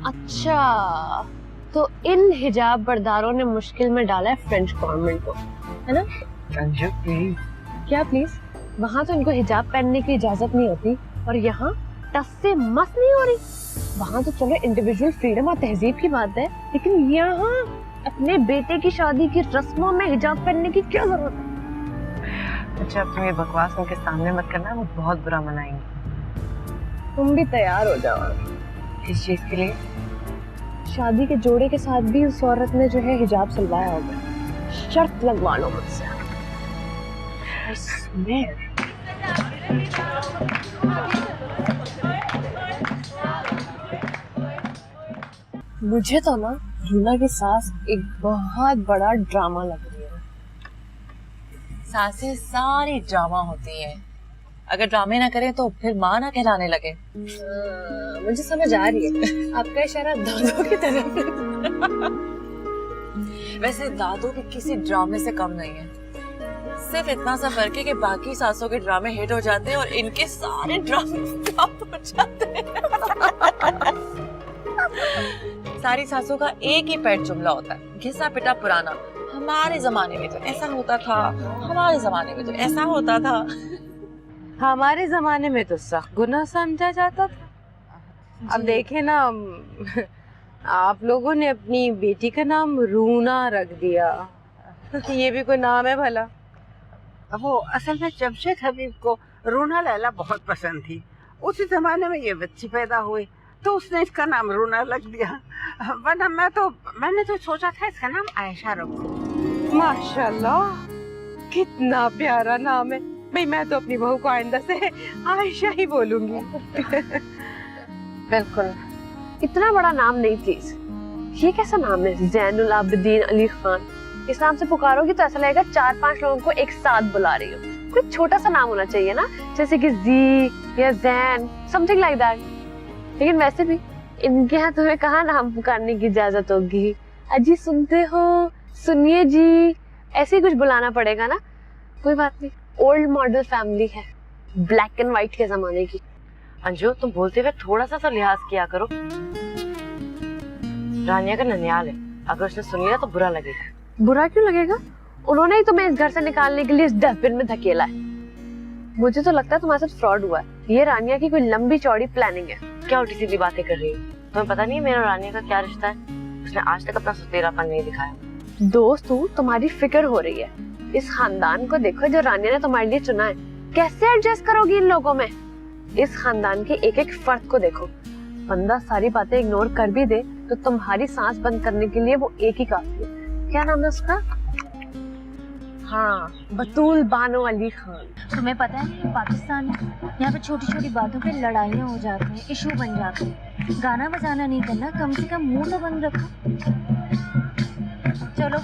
अच्छा, तो इन हिजाब बरदारों ने मुश्किल में डाला है फ्रेंच गवर्नमेंट को, है ना? अंजू प्लीज। क्या प्लीज? वहाँ तो इनको हिजाब पहनने की इजाजत नहीं होती और यहाँ टस से मस नहीं हो रही। वहाँ तो चलो इंडिविजुअल फ्रीडम और तहजीब की बात है, लेकिन यहाँ अपने बेटे की शादी की रस्मों में हिजाब पहनने की क्या जरूरत है? अच्छा, अब तुम ये बकवास उनके सामने मत करना, वो बहुत बुरा मनाएंगे। तुम भी तैयार हो जाओ। किस चीज के लिए? शादी के जोड़े के साथ भी उस औरत ने जो है हिजाब सिलवाया होगा। शर्त लगवा लो मुझसे। मुझे तो ना रूना की सास एक बहुत बड़ा ड्रामा लग रही है। सासें सारी ड्रामा होती हैं। अगर ड्रामे ना करें तो फिर माँ ना कहलाने लगे। मुझे समझ आ रही है, आपका इशारा दादों की तरफ है। वैसे दादू भी किसी ड्रामे से कम नहीं है। सिर्फ इतना सा फर्क है कि बाकी सासों के ड्रामे हिट हो जाते हैं और इनके सारे ड्रामे फ्लॉप हो जाते हैं। सारी सासों का एक ही पैट जुमला होता है, घिसा पिटा पुराना। हमारे जमाने में तो ऐसा होता था, हमारे जमाने में तो ऐसा होता था। हमारे जमाने में तो सख्त गुनाह समझा जाता था। अब देखे ना, आप लोगों ने अपनी बेटी का नाम रूना रख दिया। ये भी कोई नाम है भला? वो असल में जमशेद हबीब को रूना लैला बहुत पसंद थी। उसी जमाने में ये बच्ची पैदा हुई तो उसने इसका नाम रूना रख दिया, वरना मैंने तो सोचा था इसका नाम आयशा रखूं। माशाल्लाह, कितना प्यारा नाम है। भाई मैं तो अपनी बहू को आइंदा से आयशा ही बोलूंगी। बिल्कुल, इतना बड़ा नाम नहीं प्लीज। ये कैसा नाम है, जैनुल आबिदीन अली खान? इस नाम से पुकारोगी तो ऐसा लगेगा 4-5 लोगों को एक साथ बुला रही हो। कोई छोटा सा नाम होना चाहिए ना, जैसे कि जी या जैन, समथिंग लाइक दैट। लेकिन वैसे भी इनके यहाँ तुम्हें कहाँ नाम पुकारने की इजाजत होगी? अजी सुनते हो, सुनिए जी, ऐसे ही कुछ बुलाना पड़ेगा ना। कोई बात नहीं, ओल्ड मॉडल फैमिली है, ब्लैक एंड व्हाइट के जमाने की। अंजू, तुम बोलते हुए थोड़ा सा तो लिहाज किया करो। रानिया का ननियाल है, अगर उसने सुन लिया तो बुरा लगेगा। बुरा क्यों लगेगा? उन्होंने ही तुम्हें इस घर से निकालने के लिए इस डस्टबिन में धकेला है। मुझे तो लगता है तुम्हारे साथ फ्रॉड हुआ है। ये रानिया की कोई लंबी चौड़ी प्लानिंग है। क्या उल्टी सीधी बातें कर रही है? तुम्हें पता नहीं है मेरा रानिया का क्या रिश्ता है? उसने आज तक अपना सतेरापन नहीं दिखाया। दोस्त हूँ, तुम्हारी फिक्र हो रही है। इस खानदान को देखो जो रानिया ने तुम्हारे लिए चुना है। कैसे एडजस्ट करोगी इन लोगों में? इस खानदान के एक एक फर्द को देखो। बंदा सारी बातें इग्नोर कर भी दे तो तुम्हारी सांस बंद करने के लिए वो एक ही काफी है। क्या नाम है उसका? हाँ, बतूल बानो अली खान। तुम्हें पता है कि पाकिस्तान में यहाँ पे छोटी छोटी बातों पे लड़ाइयाँ हो जाती हैं, इशू बन जाते हैं। गाना बजाना नहीं करना, कम से कम मुंह तो बंद रखो। चलो